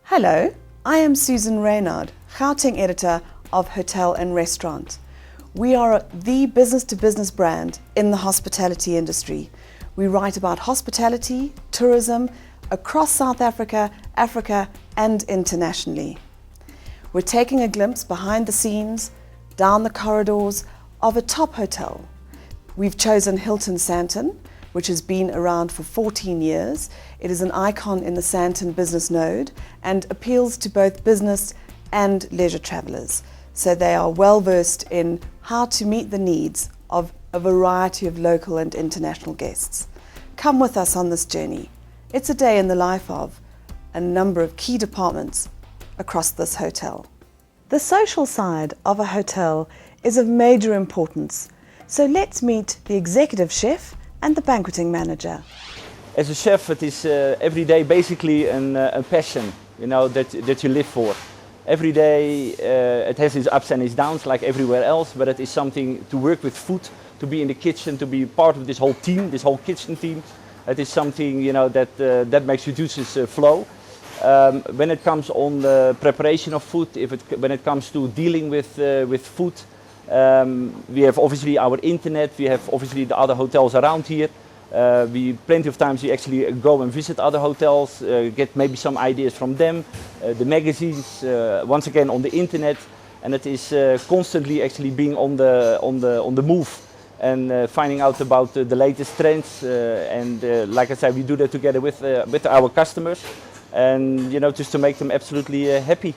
Hello, I am Susan Reynard, Gauteng editor of Hotel and Restaurant. We are the business-to-business brand in the hospitality industry. We write about hospitality, tourism across South Africa, Africa and internationally. We're taking a glimpse behind the scenes, down the corridors of a top hotel. We've chosen Hilton Sandton, which has been around for 14 years. It is an icon in the Sandton business node and appeals to both business and leisure travellers. So they are well versed in how to meet the needs of a variety of local and international guests. Come with us on this journey. It's a day in the life of a number of key departments across this hotel. The social side of a hotel is of major importance. So let's meet the executive chef and the banqueting manager. As a chef, it is every day basically a passion, that you live for. Every day it has its ups and its downs like everywhere else, but it is something to work with food, to be in the kitchen, to be part of this whole team, this whole kitchen team. It is something that makes your juices flow. When it comes on the preparation of food, when it comes to dealing with food, we have obviously our internet, we have obviously the other hotels around here. Plenty of times we actually go and visit other hotels, get maybe some ideas from them, the magazines, once again on the internet, and it is constantly actually being on the move and finding out about the latest trends. Like I said, we do that together with our customers, and just to make them absolutely happy.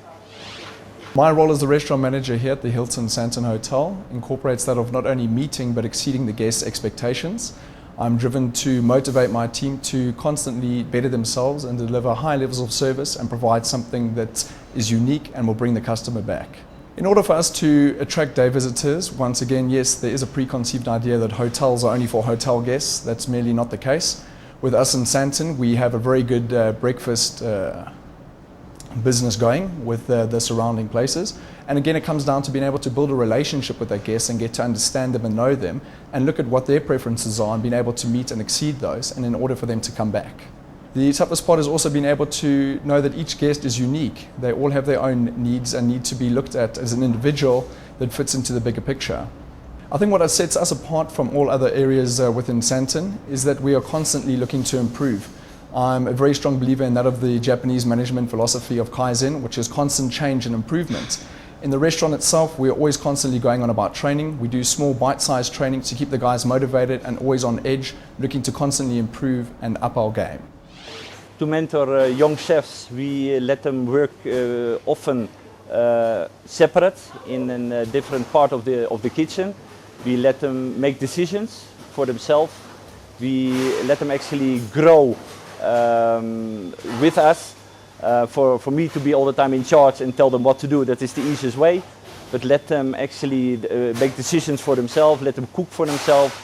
My role as the restaurant manager here at the Hilton Sandton Hotel incorporates that of not only meeting but exceeding the guests' expectations. I'm driven to motivate my team to constantly better themselves and deliver high levels of service and provide something that is unique and will bring the customer back. In order for us to attract day visitors, once again, yes, there is a preconceived idea that hotels are only for hotel guests. That's merely not the case. With us in Sandton, we have a very good breakfast business going with the surrounding places, and again it comes down to being able to build a relationship with their guests and get to understand them and know them and look at what their preferences are and being able to meet and exceed those, and in order for them to come back. The toughest part is also being able to know that each guest is unique. They all have their own needs and need to be looked at as an individual that fits into the bigger picture. I think what sets us apart from all other areas within Sandton is that we are constantly looking to improve. I'm a very strong believer in that of the Japanese management philosophy of Kaizen, which is constant change and improvement. In the restaurant itself, we're always constantly going on about training. We do small bite-sized training to keep the guys motivated and always on edge, looking to constantly improve and up our game. To mentor young chefs, we let them work often separate in a different part of the kitchen. We let them make decisions for themselves. We let them actually grow with us. For me to be all the time in charge and tell them what to do, that is the easiest way. But let them actually make decisions for themselves, let them cook for themselves.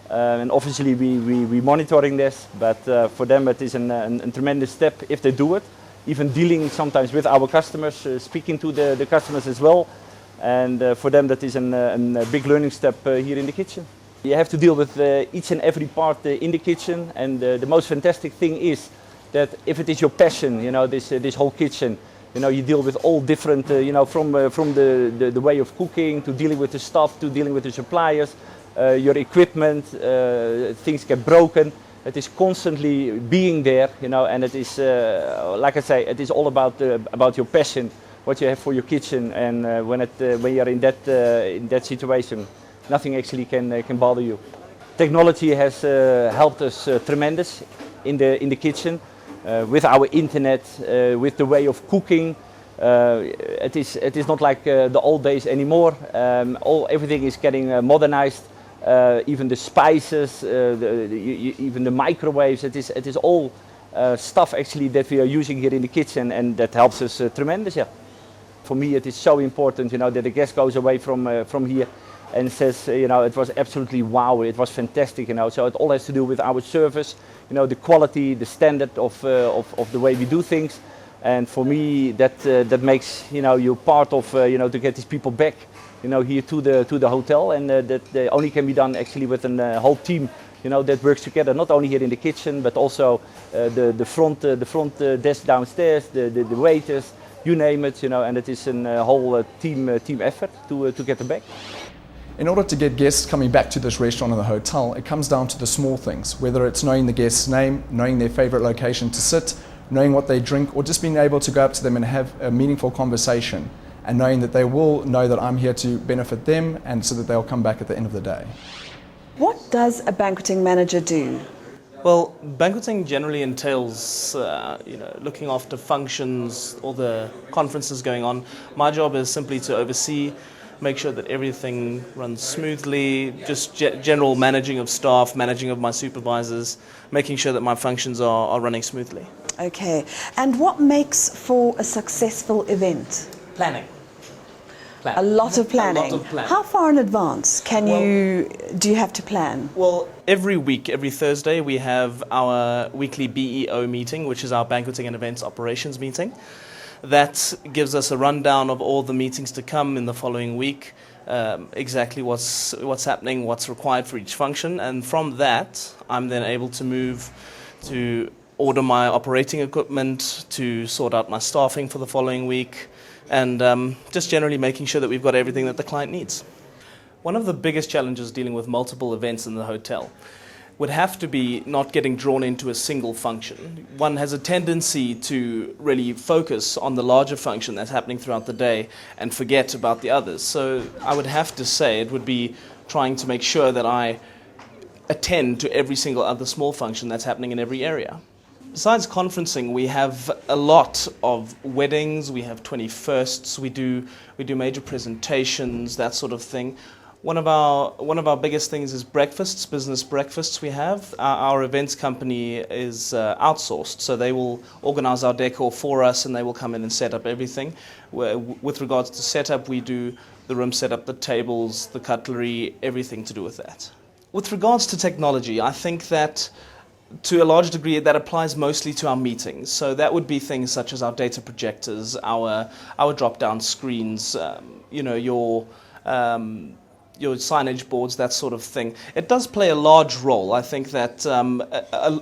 And obviously we monitoring this, but for them it is a tremendous step if they do it. Even dealing sometimes with our customers, speaking to the customers as well. And for them that is a big learning step here in the kitchen. You have to deal with each and every part in the kitchen, and the most fantastic thing is that if it is your passion, this whole kitchen, you deal with all different, from the way of cooking to dealing with the staff to dealing with the suppliers, your equipment, things get broken. It is constantly being there, and it is, like I say, it is all about your passion, what you have for your kitchen, and when you are in that situation, nothing actually can bother you. Technology has helped us tremendous in the kitchen, with our internet, with the way of cooking. It is not like the old days anymore. Everything is getting modernized. Even the spices, even the microwaves. It is all stuff actually that we are using here in the kitchen, and that helps us tremendous. Yeah. For me, it is so important, that the guest goes away from here and says, it was absolutely wow, it was fantastic, So it all has to do with our service, the quality, the standard of the way we do things. And for me, that makes, you part of, to get these people back, here to the hotel, and that only can be done actually with a whole team you know, that works together, not only here in the kitchen, but also the front desk downstairs, the waiters, you name it, you know, and it is a whole team effort to get them back. In order to get guests coming back to this restaurant or the hotel, it comes down to the small things, whether it's knowing the guest's name, knowing their favorite location to sit, knowing what they drink, or just being able to go up to them and have a meaningful conversation, and knowing that they will know that I'm here to benefit them and so that they'll come back at the end of the day. What does a banqueting manager do? Well, banqueting generally entails, looking after functions, all the conferences going on. My job is simply to oversee, make sure that everything runs smoothly, just general managing of staff, managing of my supervisors, making sure that my functions are running smoothly. Okay, and what makes for a successful event? Planning. A lot of planning. A lot of planning. How far in advance do you have to plan? Well, every week, every Thursday, we have our weekly BEO meeting, which is our Banqueting and Events Operations meeting. That gives us a rundown of all the meetings to come in the following week, exactly what's happening, what's required for each function, and from that, I'm then able to move to order my operating equipment, to sort out my staffing for the following week, and just generally making sure that we've got everything that the client needs. One of the biggest challenges dealing with multiple events in the hotel would have to be not getting drawn into a single function. One has a tendency to really focus on the larger function that's happening throughout the day and forget about the others. So I would have to say it would be trying to make sure that I attend to every single other small function that's happening in every area. Besides conferencing, we have a lot of weddings, we have 21sts, we do major presentations, that sort of thing. One of our biggest things is breakfasts, business breakfasts we have. Our events company is outsourced, so they will organize our decor for us and they will come in and set up everything. With regards to setup, we do the room setup, the tables, the cutlery, everything to do with that. With regards to technology, I think that to a large degree that applies mostly to our meetings. So that would be things such as our data projectors, our drop-down screens, your signage boards, that sort of thing. It does play a large role. I think that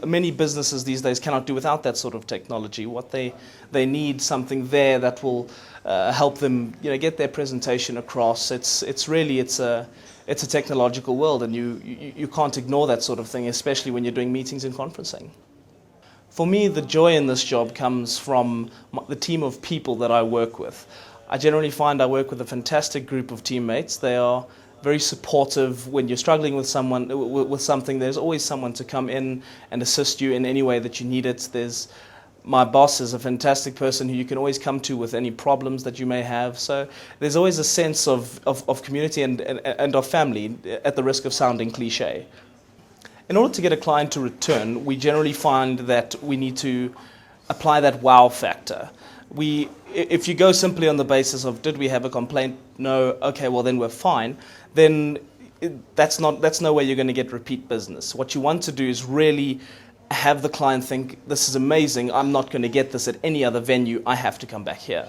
many businesses these days cannot do without that sort of technology. What they need something there that will help them, get their presentation across. It's a technological world, and you can't ignore that sort of thing, especially when you're doing meetings and conferencing. For me, the joy in this job comes from the team of people that I work with. I generally find I work with a fantastic group of teammates. They are very supportive. When you're struggling with something, there's always someone to come in and assist you in any way that you need it. My boss is a fantastic person who you can always come to with any problems that you may have. So there's always a sense of community and of family, at the risk of sounding cliche. In order to get a client to return, we generally find that we need to apply that wow factor. If you go simply on the basis of, did we have a complaint? No. Okay, well then we're fine. Then that's no way you're going to get repeat business. What you want to do is really have the client think, this is amazing, I'm not going to get this at any other venue, I have to come back here.